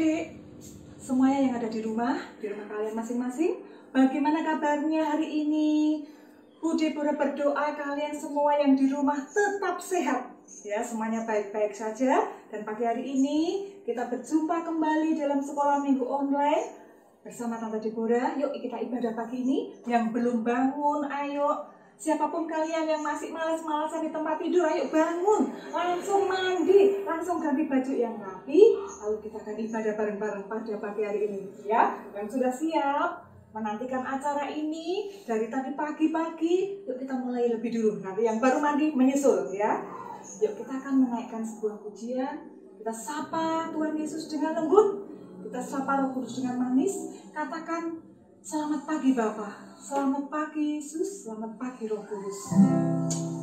adik-adik, semuanya yang ada di rumah kalian masing-masing, bagaimana kabarnya hari ini? Budi berdoa kalian semua yang di rumah tetap sehat, ya, semuanya baik-baik saja. Dan pagi hari ini kita berjumpa kembali dalam sekolah minggu online bersama Tante Deborah. Yuk kita ibadah pagi ini. Yang belum bangun, ayo. Siapapun kalian yang masih malas-malasan di tempat tidur, ayo bangun, langsung mandi, langsung ganti baju yang rapi, lalu kita akan ibadah bareng-bareng pada pagi hari ini, ya. Yang sudah siap menantikan acara ini dari tadi pagi-pagi, yuk kita mulai lebih dulu. Nanti yang baru mandi menyusul, ya. Yuk kita akan menaikkan sebuah pujian. Kita sapa Tuhan Yesus dengan lembut, kita sapa Roh Kudus dengan manis. Katakan, selamat pagi Bapa. Selamat pagi Yesus, selamat pagi Roh Kudus.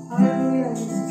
Haleluya Yesus.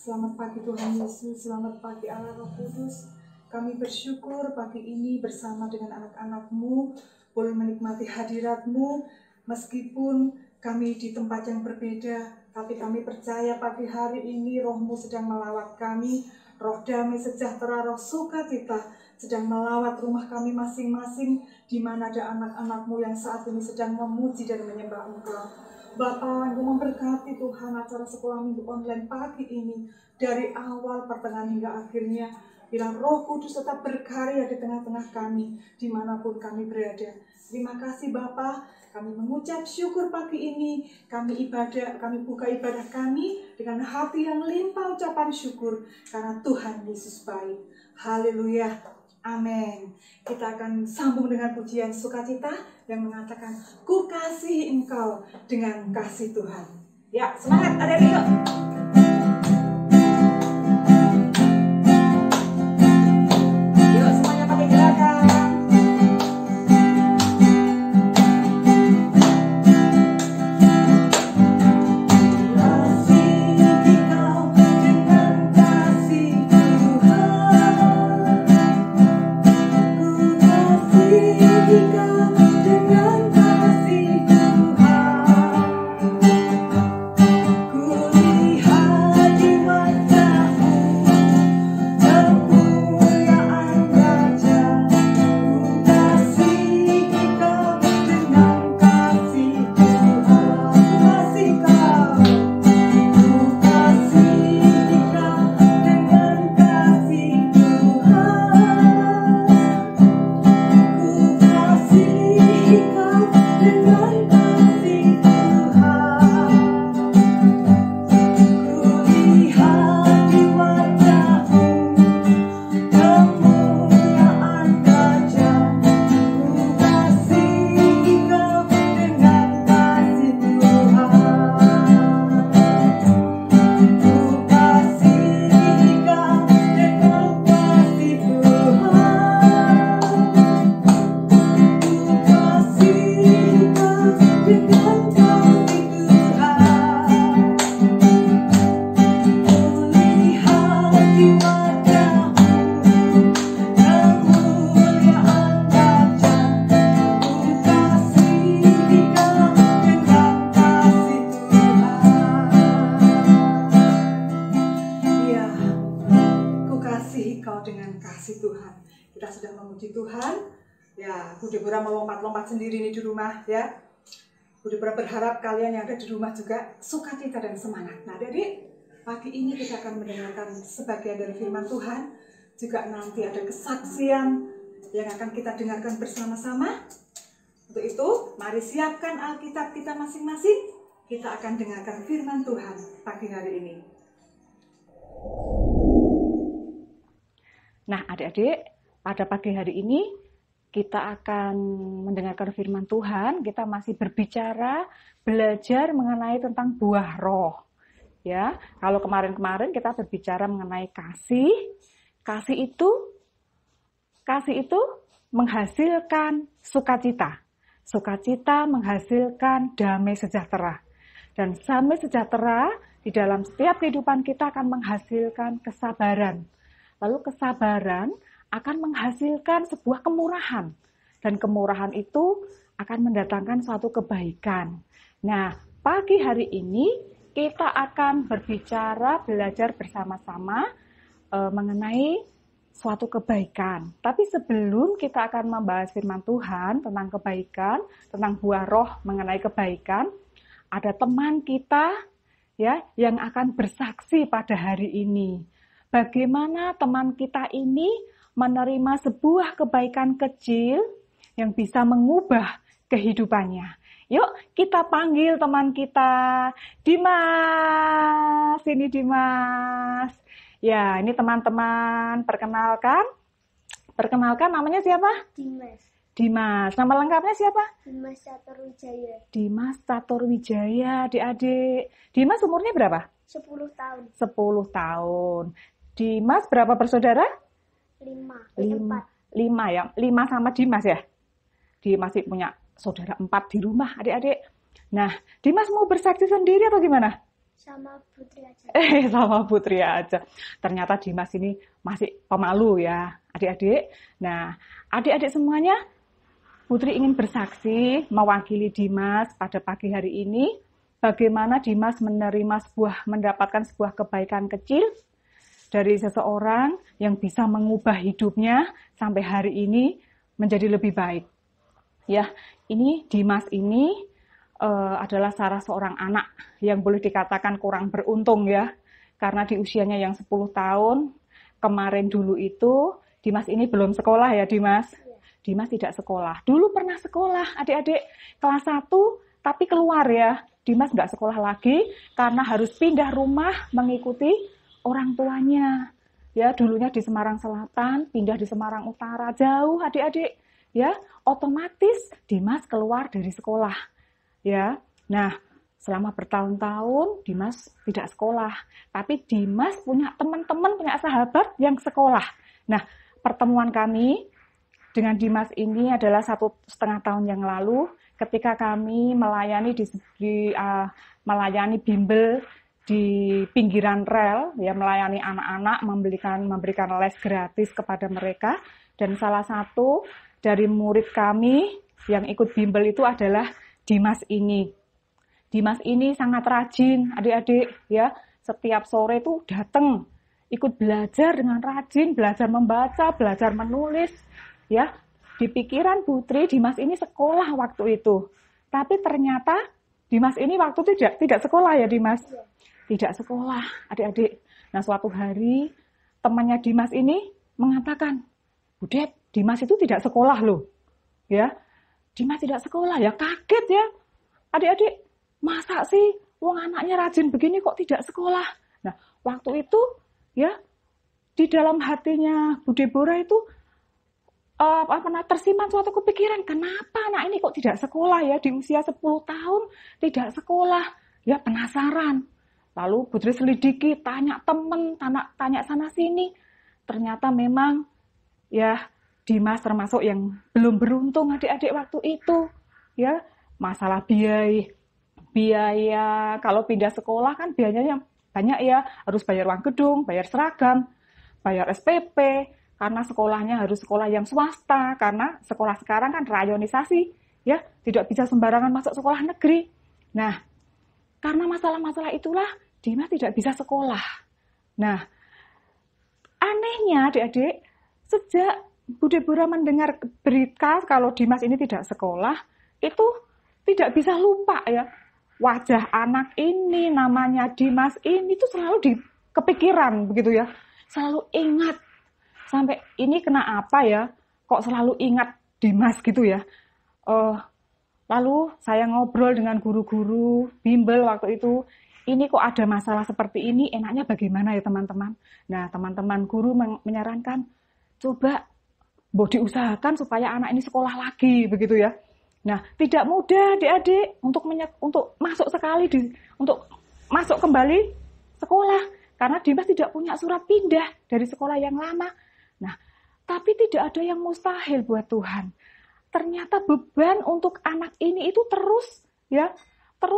Selamat pagi Tuhan Yesus, selamat pagi Allah Roh Kudus. Kami bersyukur pagi ini bersama dengan anak-anak-Mu boleh menikmati hadirat-Mu. Meskipun kami di tempat yang berbeda, tapi kami percaya pagi hari ini Roh-Mu sedang melawat kami. Roh damai sejahtera, roh sukacita sedang melawat rumah kami masing-masing, di mana ada anak-anak-Mu yang saat ini sedang memuji dan menyembah Engkau. Bapa, Engkau memberkati Tuhan acara sekolah minggu online pagi ini dari awal pertengahan hingga akhirnya. Bilang Roh Kudus tetap berkarya di tengah-tengah kami, dimanapun kami berada. Terima kasih Bapa, kami mengucap syukur pagi ini. Kami buka ibadah kami dengan hati yang limpah ucapan syukur. Karena Tuhan Yesus baik. Haleluya. Amin. Kita akan sambung dengan pujian sukacita yang mengatakan, Ku kasihi engkau dengan kasih Tuhan. Ya, semangat adik-adik yuk. Melompat-lompat sendiri nih di rumah ya. Udah berharap kalian yang ada di rumah juga sukacita dan semangat. Nah, jadi pagi ini kita akan mendengarkan sebagian dari firman Tuhan. Juga nanti ada kesaksian yang akan kita dengarkan bersama-sama. Untuk itu, mari siapkan Alkitab kita masing-masing. Kita akan dengarkan firman Tuhan pagi hari ini. Nah, adik-adik, pada pagi hari ini kita akan mendengarkan firman Tuhan. Kita masih berbicara, belajar mengenai tentang buah roh. Ya, kalau kemarin-kemarin kita berbicara mengenai kasih. Kasih itu menghasilkan sukacita. Sukacita menghasilkan damai sejahtera. Dan damai sejahtera di dalam setiap kehidupan kita akan menghasilkan kesabaran. Lalu kesabaran akan menghasilkan sebuah kemurahan. Dan kemurahan itu akan mendatangkan suatu kebaikan. Nah, pagi hari ini kita akan berbicara, belajar bersama-sama mengenai suatu kebaikan. Tapi sebelum kita akan membahas firman Tuhan tentang kebaikan, tentang buah roh mengenai kebaikan, ada teman kita ya yang akan bersaksi pada hari ini. Bagaimana teman kita ini menerima sebuah kebaikan kecil yang bisa mengubah kehidupannya. Yuk kita panggil teman kita, Dimas. Ini Dimas. Ya, ini teman-teman, perkenalkan namanya siapa? Dimas. Nama lengkapnya siapa? Dimas Caturwijaya. Dimas Caturwijaya, adik-adik. Dimas umurnya berapa? 10 tahun. 10 tahun. Dimas berapa bersaudara? 5 ya, 5 sama Dimas ya. Dimas masih punya saudara 4 di rumah, adik-adik. Nah, Dimas mau bersaksi sendiri atau gimana? Sama Putri aja. Sama Putri aja. Ternyata Dimas ini masih pemalu ya, adik-adik. Nah, adik-adik semuanya, Putri ingin bersaksi mewakili Dimas pada pagi hari ini. Bagaimana Dimas mendapatkan sebuah kebaikan kecil dari seseorang yang bisa mengubah hidupnya sampai hari ini menjadi lebih baik. Ya, ini Dimas ini adalah salah seorang anak yang boleh dikatakan kurang beruntung ya, karena di usianya yang 10 tahun kemarin dulu itu Dimas ini belum sekolah ya Dimas? Dimas tidak sekolah. Dulu pernah sekolah, adik-adik kelas 1, tapi keluar ya. Dimas nggak sekolah lagi karena harus pindah rumah mengikuti orang tuanya. Ya, dulunya di Semarang Selatan, pindah di Semarang Utara, jauh adik-adik. Ya, otomatis Dimas keluar dari sekolah. Ya, nah selama bertahun-tahun Dimas tidak sekolah. Tapi Dimas punya teman-teman, punya sahabat yang sekolah. Nah, pertemuan kami dengan Dimas ini adalah 1,5 tahun yang lalu ketika kami melayani melayani bimbel di pinggiran rel, ya, melayani anak-anak, memberikan les gratis kepada mereka. Dan salah satu dari murid kami yang ikut bimbel itu adalah Dimas ini. Dimas ini sangat rajin, adik-adik, ya. Setiap sore itu datang, ikut belajar dengan rajin, belajar membaca, belajar menulis, ya. Di pikiran Putri, Dimas ini sekolah waktu itu. Tapi ternyata Dimas ini waktu itu tidak sekolah ya, Dimas? Tidak sekolah, adik-adik. Nah, suatu hari temannya Dimas ini mengatakan, Bu Dep, Dimas itu tidak sekolah loh. Ya, Dimas tidak sekolah, ya kaget ya. Adik-adik, masa sih wong anaknya rajin begini kok tidak sekolah? Nah, waktu itu ya di dalam hatinya Bu Deborah itu tersimpan suatu kepikiran, kenapa anak ini kok tidak sekolah ya, di usia 10 tahun tidak sekolah? Ya penasaran. Lalu Putri selidiki, tanya teman, tanya sana sini. Ternyata memang ya Dimas termasuk yang belum beruntung adik-adik waktu itu. Ya, masalah biaya kalau pindah sekolah kan biayanya banyak ya, harus bayar uang gedung, bayar seragam, bayar SPP, karena sekolahnya harus sekolah yang swasta, karena sekolah sekarang kan rayonisasi, ya, tidak bisa sembarangan masuk sekolah negeri. Nah, karena masalah-masalah itulah Dimas tidak bisa sekolah. Nah, anehnya adik-adik, sejak Bu Deborah mendengar berita kalau Dimas ini tidak sekolah, itu tidak bisa lupa ya. Wajah anak ini, namanya Dimas ini itu selalu di kepikiran begitu ya. Selalu ingat. Sampai ini kena apa ya? Kok selalu ingat Dimas gitu ya. Lalu saya ngobrol dengan guru-guru bimbel waktu itu. Ini kok ada masalah seperti ini, enaknya bagaimana ya teman-teman? Nah, teman-teman guru menyarankan, coba diusahakan supaya anak ini sekolah lagi, begitu ya. Nah, tidak mudah adik-adik untuk masuk untuk masuk kembali sekolah. Karena Dimas tidak punya surat pindah dari sekolah yang lama. Nah, tapi tidak ada yang mustahil buat Tuhan. Ternyata beban untuk anak ini itu terus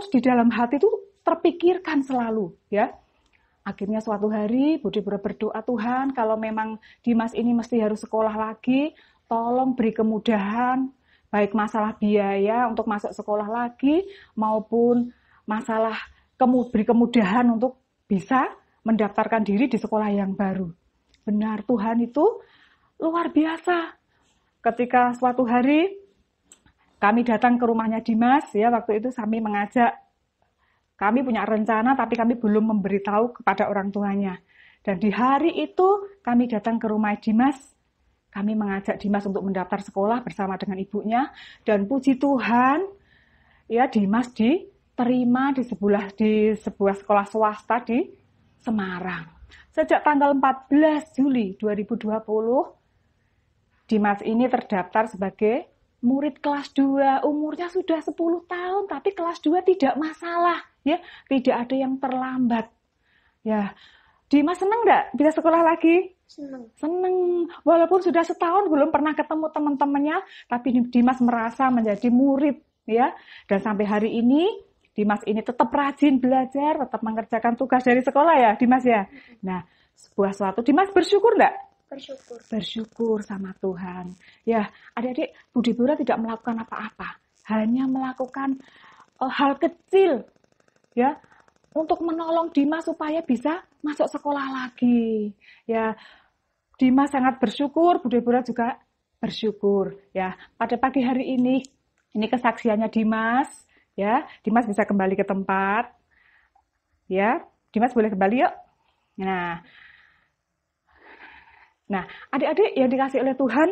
di dalam hati itu terpikirkan selalu, ya. Akhirnya suatu hari Bu Deborah berdoa, Tuhan, kalau memang Dimas ini mesti harus sekolah lagi, tolong beri kemudahan, baik masalah biaya untuk masuk sekolah lagi, maupun masalah beri kemudahan untuk bisa mendaftarkan diri di sekolah yang baru. Benar, Tuhan itu luar biasa. Ketika suatu hari kami datang ke rumahnya Dimas, ya, waktu itu kami punya rencana, tapi kami belum memberitahu kepada orang tuanya. Dan di hari itu kami datang ke rumah Dimas. Kami mengajak Dimas untuk mendaftar sekolah bersama dengan ibunya. Dan puji Tuhan, ya, Dimas diterima di sebuah sekolah swasta di Semarang. Sejak tanggal 14 Juli 2020, Dimas ini terdaftar sebagai murid kelas 2, umurnya sudah 10 tahun, tapi kelas 2 tidak masalah, ya, tidak ada yang terlambat. Ya, Dimas senang nggak bisa sekolah lagi? Senang. Walaupun sudah setahun belum pernah ketemu teman-temannya, tapi Dimas merasa menjadi murid, ya. Dan sampai hari ini Dimas ini tetap rajin belajar, tetap mengerjakan tugas dari sekolah ya, Dimas ya. Nah, Dimas bersyukur nggak? Bersyukur sama Tuhan. Ya, adik-adik, Bu Deborah tidak melakukan apa-apa. Hanya melakukan hal kecil, ya, untuk menolong Dimas supaya bisa masuk sekolah lagi. Ya, Dimas sangat bersyukur, Bu Deborah juga bersyukur. Ya, pada pagi hari ini kesaksiannya Dimas. Ya, Dimas bisa kembali ke tempat. Ya, Dimas boleh kembali yuk. Nah, Nah, adik-adik yang dikasih oleh Tuhan,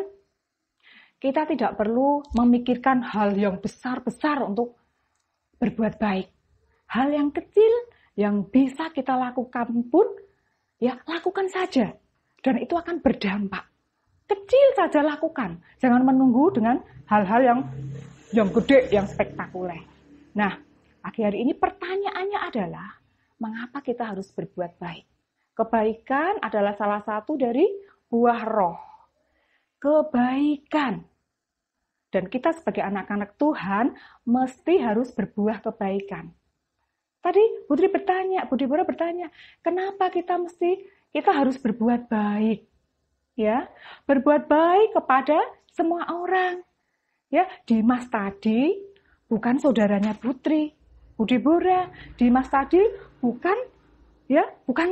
kita tidak perlu memikirkan hal yang besar-besar untuk berbuat baik. Hal yang kecil yang bisa kita lakukan pun, ya lakukan saja. Dan itu akan berdampak. Kecil saja lakukan. Jangan menunggu dengan hal-hal yang gede, yang spektakuler. Nah, pagi hari ini pertanyaannya adalah, mengapa kita harus berbuat baik? Kebaikan adalah salah satu dari buah roh. Kebaikan. Dan kita sebagai anak-anak Tuhan mesti harus berbuah kebaikan. Tadi Budi Bora bertanya, kenapa kita harus berbuat baik? Ya, berbuat baik kepada semua orang. Ya, Dimas tadi bukan saudaranya Budi Bora. Dimas tadi bukan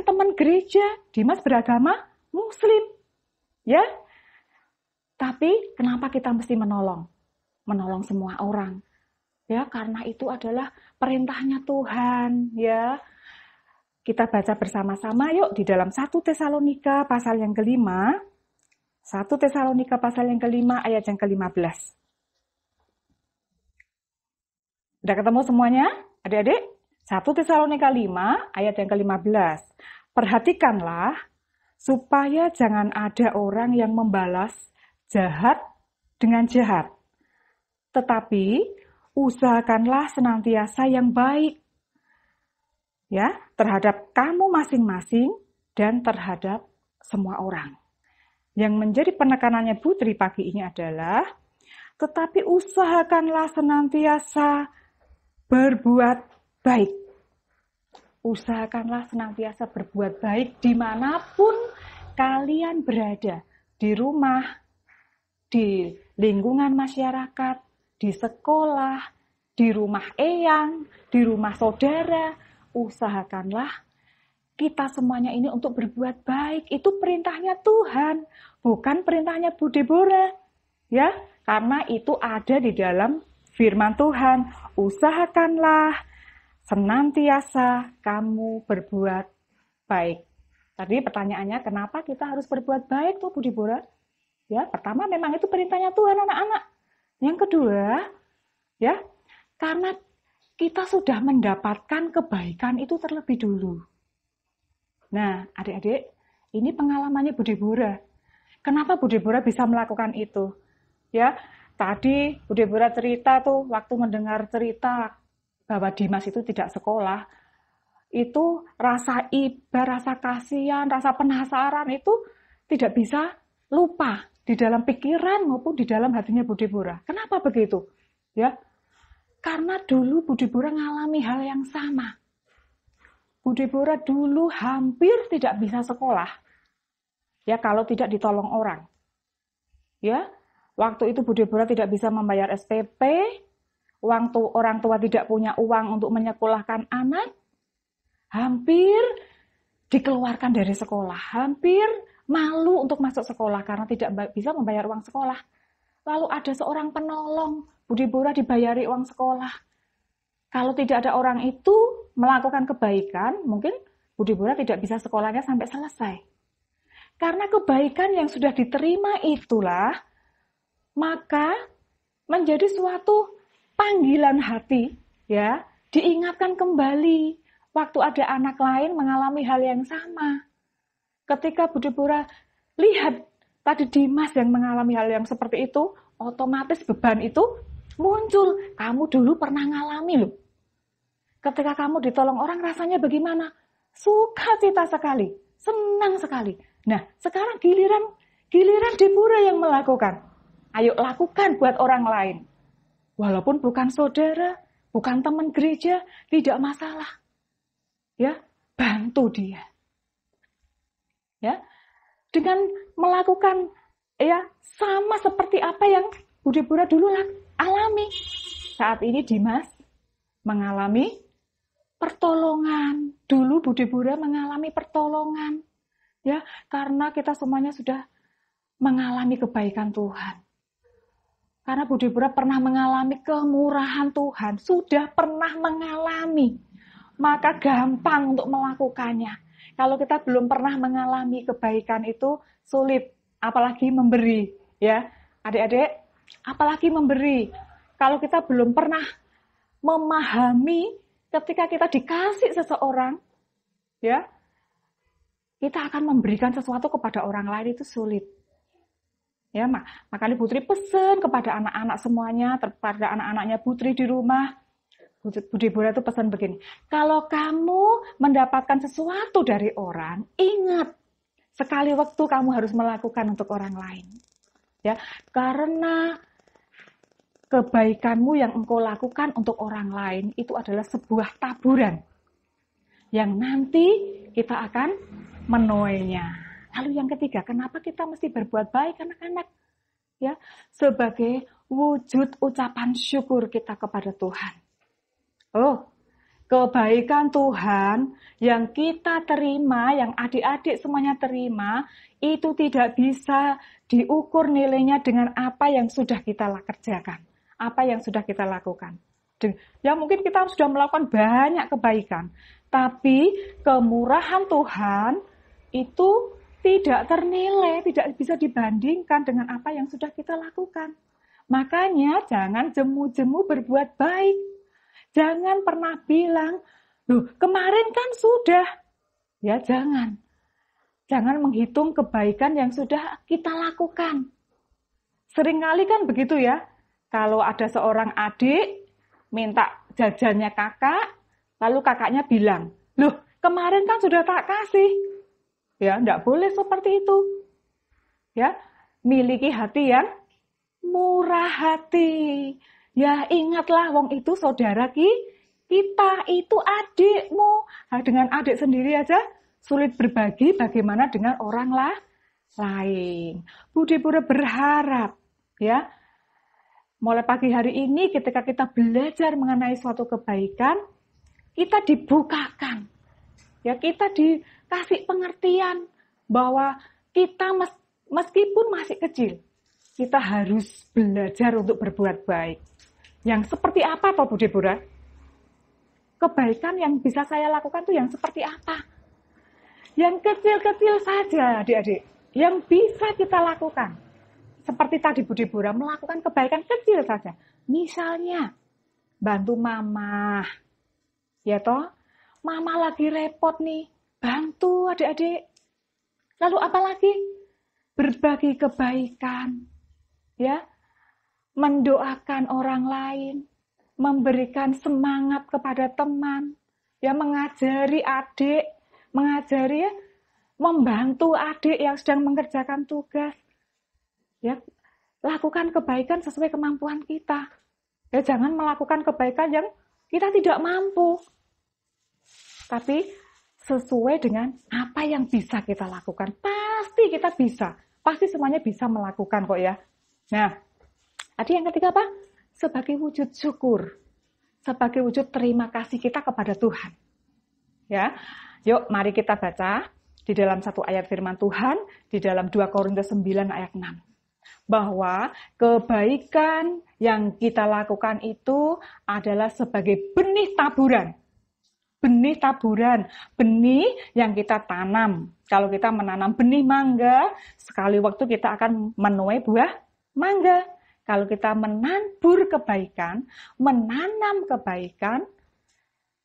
teman gereja. Dimas beragama Muslim. Ya. Tapi kenapa kita mesti menolong semua orang? Ya, karena itu adalah perintahnya Tuhan, ya. Kita baca bersama-sama yuk di dalam 1 Tesalonika pasal yang kelima. 1 Tesalonika pasal yang kelima ayat yang ke-15. Udah ketemu semuanya, adik-adik? 1 Tesalonika 5 ayat yang ke-15. Perhatikanlah supaya jangan ada orang yang membalas jahat dengan jahat. Tetapi usahakanlah senantiasa yang baik, ya, terhadap kamu masing-masing dan terhadap semua orang. Yang menjadi penekanannya Putri pagi ini adalah, tetapi usahakanlah senantiasa berbuat baik. Usahakanlah senantiasa berbuat baik dimanapun kalian berada, di rumah, di lingkungan masyarakat, di sekolah, di rumah eyang, di rumah saudara, usahakanlah kita semuanya ini untuk berbuat baik. Itu perintahnya Tuhan, bukan perintahnya Budi Bora. Ya, karena itu ada di dalam firman Tuhan. Usahakanlah senantiasa kamu berbuat baik. Tadi pertanyaannya, kenapa kita harus berbuat baik tuh Budi Bora? Ya, pertama memang itu perintahnya Tuhan anak-anak. Yang kedua, ya, karena kita sudah mendapatkan kebaikan itu terlebih dulu. Nah, adik-adik, ini pengalamannya Budi Bora. Kenapa Budi Bora bisa melakukan itu? Ya, tadi Budi Bora cerita tuh, waktu mendengar cerita bahwa Dimas itu tidak sekolah, itu rasa iba, rasa kasihan, rasa penasaran itu tidak bisa lupa di dalam pikiran maupun di dalam hatinya Budi Bora. Kenapa begitu? Ya, karena dulu Budi Bora ngalami hal yang sama. Budi Bora dulu hampir tidak bisa sekolah. Ya, kalau tidak ditolong orang. Ya, waktu itu Budi Bora tidak bisa membayar SPP, orang tua tidak punya uang untuk menyekolahkan anak, hampir dikeluarkan dari sekolah, hampir malu untuk masuk sekolah karena tidak bisa membayar uang sekolah. Lalu ada seorang penolong, Budi Bora dibayari uang sekolah. Kalau tidak ada orang itu melakukan kebaikan, mungkin Budi Bora tidak bisa sekolahnya sampai selesai. Karena kebaikan yang sudah diterima itulah, maka menjadi suatu panggilan hati, ya, diingatkan kembali waktu ada anak lain mengalami hal yang sama. Ketika Budi Bora lihat tadi Dimas yang mengalami hal yang seperti itu, otomatis beban itu muncul. Kamu dulu pernah ngalami loh. Ketika kamu ditolong orang rasanya bagaimana? Sukacita sekali, senang sekali. Nah, sekarang giliran Deborah yang melakukan. Ayo lakukan buat orang lain. Walaupun bukan saudara, bukan teman gereja, tidak masalah. Ya, bantu dia. Ya, dengan melakukan ya sama seperti apa yang Budi Bora dulu alami. Saat ini Dimas mengalami pertolongan. Dulu Budi Bora mengalami pertolongan. Ya, karena kita semuanya sudah mengalami kebaikan Tuhan. Karena Budi Bora pernah mengalami kemurahan Tuhan, sudah pernah mengalami, maka gampang untuk melakukannya. Kalau kita belum pernah mengalami kebaikan itu sulit, apalagi memberi, ya. Adik-adik, apalagi memberi. Kalau kita belum pernah memahami ketika kita dikasih seseorang, ya, kita akan memberikan sesuatu kepada orang lain itu sulit. Ya, makanya Putri pesan kepada anak-anak semuanya, kepada anak-anaknya Putri di rumah. Bu Deborah itu pesan begini, kalau kamu mendapatkan sesuatu dari orang, ingat, sekali waktu kamu harus melakukan untuk orang lain. Ya, karena kebaikanmu yang engkau lakukan untuk orang lain itu adalah sebuah taburan yang nanti kita akan menuainya. Lalu yang ketiga, kenapa kita mesti berbuat baik anak-anak? Ya, sebagai wujud ucapan syukur kita kepada Tuhan. Oh, kebaikan Tuhan yang kita terima, yang adik-adik semuanya terima, itu tidak bisa diukur nilainya dengan apa yang sudah kita kerjakan, apa yang sudah kita lakukan. Ya mungkin kita sudah melakukan banyak kebaikan, tapi kemurahan Tuhan itu tidak ternilai, tidak bisa dibandingkan dengan apa yang sudah kita lakukan. Makanya jangan jemu-jemu berbuat baik. Jangan pernah bilang, loh kemarin kan sudah. Ya jangan. Jangan menghitung kebaikan yang sudah kita lakukan. Seringkali kan begitu ya. Kalau ada seorang adik minta jajannya kakak, lalu kakaknya bilang, loh kemarin kan sudah tak kasih. Ya, enggak boleh seperti itu. Ya, miliki hati yang murah hati. Ya ingatlah, wong itu saudara kita, itu adikmu. Nah, dengan adik sendiri aja sulit berbagi, bagaimana dengan orang lain. Bu Deborah berharap, ya, mulai pagi hari ini ketika kita belajar mengenai suatu kebaikan, kita dibukakan. Ya, kita dikasih pengertian bahwa kita meskipun masih kecil, kita harus belajar untuk berbuat baik. Yang seperti apa Pak Bu Deborah? Kebaikan yang bisa saya lakukan itu yang seperti apa? Yang kecil-kecil saja adik-adik, yang bisa kita lakukan. Seperti tadi Bu Deborah melakukan kebaikan kecil saja. Misalnya, bantu mama. Ya toh, mama lagi repot nih, bantu adik-adik. Lalu apa lagi? Berbagi kebaikan. Ya, mendoakan orang lain, memberikan semangat kepada teman, ya mengajari adik, mengajari ya, membantu adik yang sedang mengerjakan tugas. Ya, lakukan kebaikan sesuai kemampuan kita. Ya, jangan melakukan kebaikan yang kita tidak mampu. Tapi sesuai dengan apa yang bisa kita lakukan. Pasti kita bisa. Pasti semuanya bisa melakukan kok ya. Nah, tadi yang ketiga apa? Sebagai wujud syukur. Sebagai wujud terima kasih kita kepada Tuhan. Ya, yuk mari kita baca di dalam satu ayat firman Tuhan, di dalam 2 Korintus 9 ayat 6. Bahwa kebaikan yang kita lakukan itu adalah sebagai benih taburan. Benih taburan, benih yang kita tanam. Kalau kita menanam benih mangga, sekali waktu kita akan menuai buah mangga. Kalau kita menabur kebaikan, menanam kebaikan,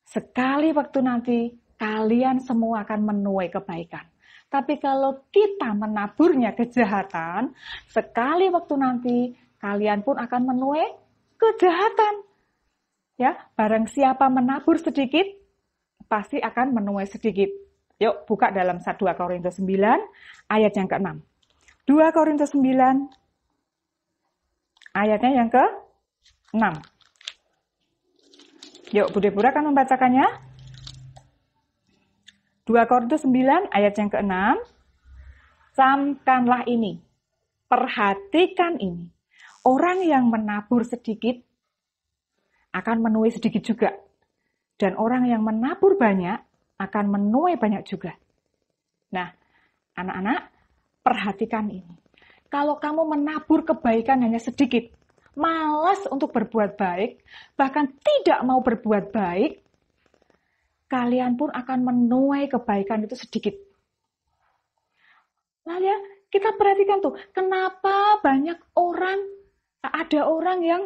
sekali waktu nanti kalian semua akan menuai kebaikan. Tapi kalau kita menaburnya kejahatan, sekali waktu nanti kalian pun akan menuai kejahatan. Ya, barang siapa menabur sedikit, pasti akan menuai sedikit. Yuk buka dalam 2 Korintus 9 ayat yang ke-6. 2 Korintus 9 ayatnya yang ke-6. Yuk Bu Deborah akan membacakannya. 2 Korintus 9 ayat yang ke-6. Camkanlah ini. Perhatikan ini. Orang yang menabur sedikit akan menuai sedikit juga. Dan orang yang menabur banyak akan menuai banyak juga. Nah, anak-anak, perhatikan ini. Kalau kamu menabur kebaikan hanya sedikit, malas untuk berbuat baik, bahkan tidak mau berbuat baik, kalian pun akan menuai kebaikan itu sedikit. Lalu ya, kita perhatikan tuh, kenapa ada orang yang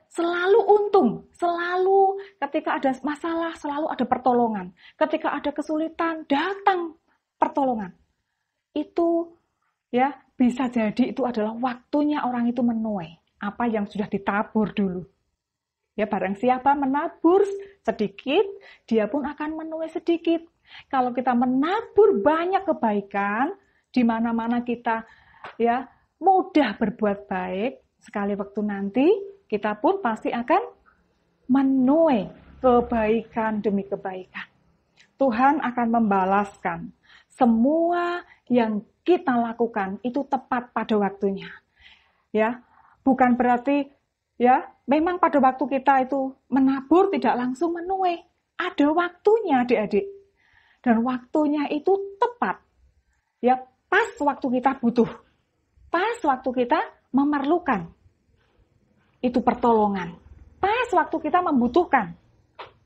selalu untung, selalu ketika ada masalah, selalu ada pertolongan. Ketika ada kesulitan, datang pertolongan. Itu ya bisa jadi itu adalah waktunya orang itu menuai apa yang sudah ditabur dulu. Ya, barang siapa menabur sedikit, dia pun akan menuai sedikit. Kalau kita menabur banyak kebaikan, di mana-mana kita ya mudah berbuat baik, sekali waktu nanti kita pun pasti akan menuai kebaikan demi kebaikan. Tuhan akan membalaskan semua yang kita lakukan itu tepat pada waktunya. Ya, bukan berarti ya, memang pada waktu kita itu menabur tidak langsung menuai. Ada waktunya, adik-adik. Dan waktunya itu tepat. Ya, pas waktu kita butuh. Pas waktu kita memerlukan. Itu pertolongan. Pas waktu kita membutuhkan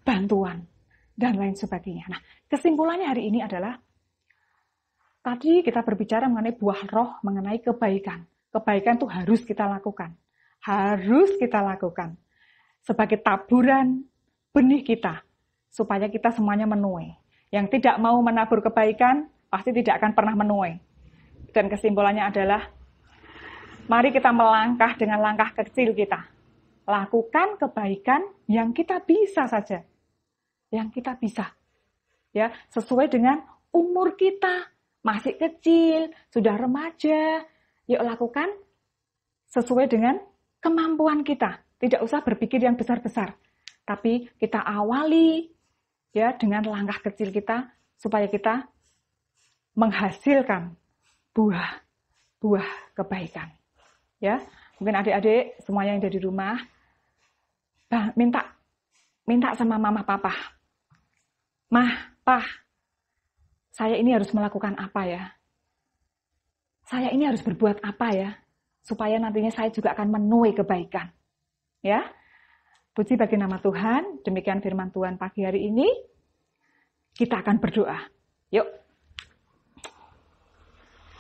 bantuan dan lain sebagainya. Nah, kesimpulannya hari ini adalah tadi kita berbicara mengenai buah roh, mengenai kebaikan. Kebaikan itu harus kita lakukan. Harus kita lakukan sebagai taburan benih kita supaya kita semuanya menuai. Yang tidak mau menabur kebaikan pasti tidak akan pernah menuai. Dan kesimpulannya adalah mari kita melangkah dengan langkah kecil kita. Lakukan kebaikan yang kita bisa saja. Yang kita bisa. Ya, sesuai dengan umur kita. Masih kecil, sudah remaja. Yuk lakukan sesuai dengan kemampuan kita. Tidak usah berpikir yang besar-besar. Tapi kita awali ya dengan langkah kecil kita supaya kita menghasilkan buah kebaikan. Ya, mungkin adik-adik semuanya yang ada di rumah minta sama mama papa. Mah, pah, saya ini harus melakukan apa ya? Saya ini harus berbuat apa ya? Supaya nantinya saya juga akan menuai kebaikan. Ya, puji bagi nama Tuhan. Demikian firman Tuhan pagi hari ini. Kita akan berdoa. Yuk.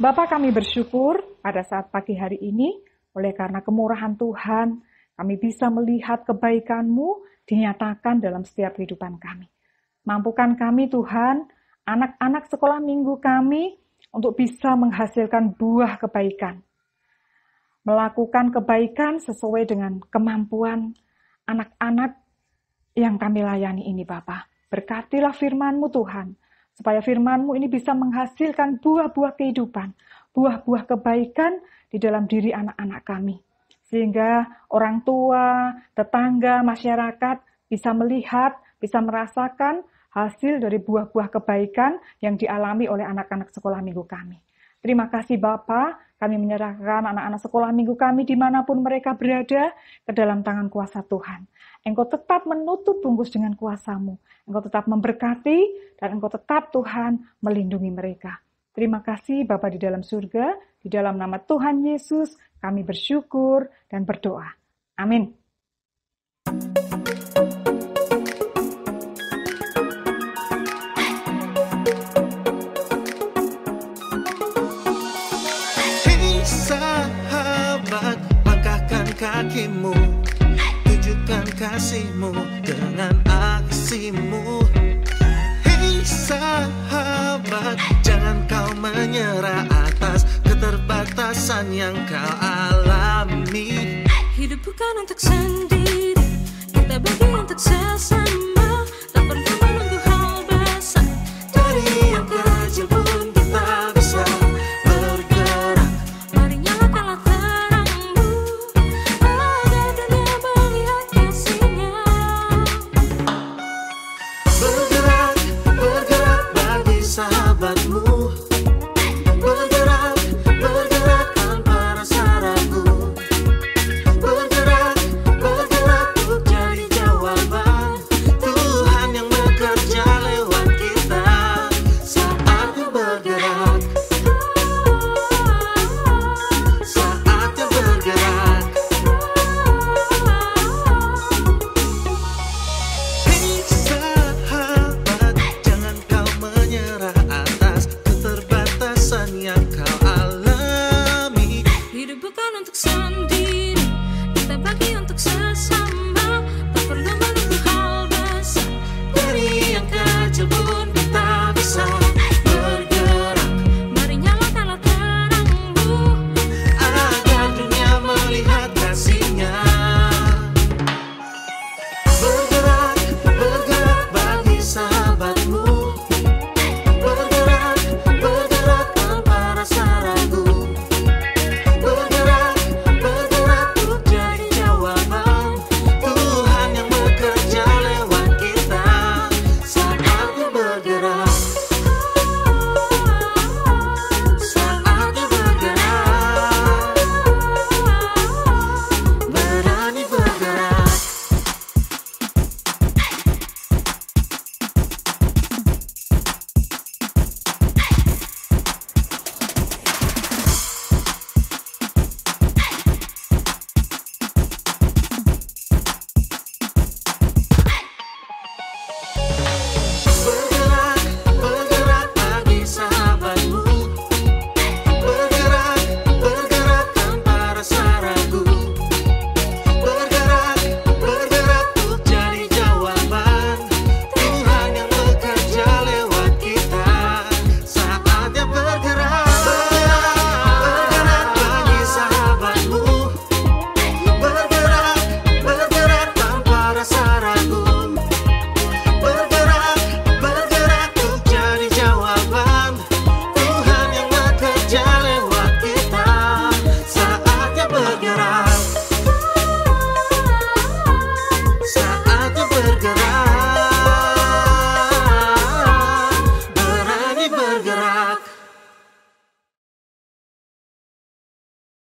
Bapa, kami bersyukur pada saat pagi hari ini, oleh karena kemurahan Tuhan, kami bisa melihat kebaikan-Mu dinyatakan dalam setiap kehidupan kami. Mampukan kami Tuhan, anak-anak sekolah minggu kami, untuk bisa menghasilkan buah kebaikan. Melakukan kebaikan sesuai dengan kemampuan anak-anak yang kami layani ini, Bapa. Berkatilah firman-Mu Tuhan, supaya firman-Mu ini bisa menghasilkan buah-buah kehidupan, buah-buah kebaikan di dalam diri anak-anak kami. Sehingga orang tua, tetangga, masyarakat bisa melihat, bisa merasakan hasil dari buah-buah kebaikan yang dialami oleh anak-anak sekolah minggu kami. Terima kasih Bapa, kami menyerahkan anak-anak sekolah minggu kami dimanapun mereka berada ke dalam tangan kuasa Tuhan. Engkau tetap menutup bungkus dengan kuasa-Mu. Engkau tetap memberkati dan Engkau tetap Tuhan melindungi mereka. Terima kasih Bapa di dalam surga, di dalam nama Tuhan Yesus kami bersyukur dan berdoa. Amin. Hei sahabat, langkahkan kakimu, tunjukkan kasih-Mu dengan aksimu. Hei sahabat, jangan kau menyerah atas keterbatasan yang kau alami. Hidup bukan untuk sendiri, kita bagi untuk sesama.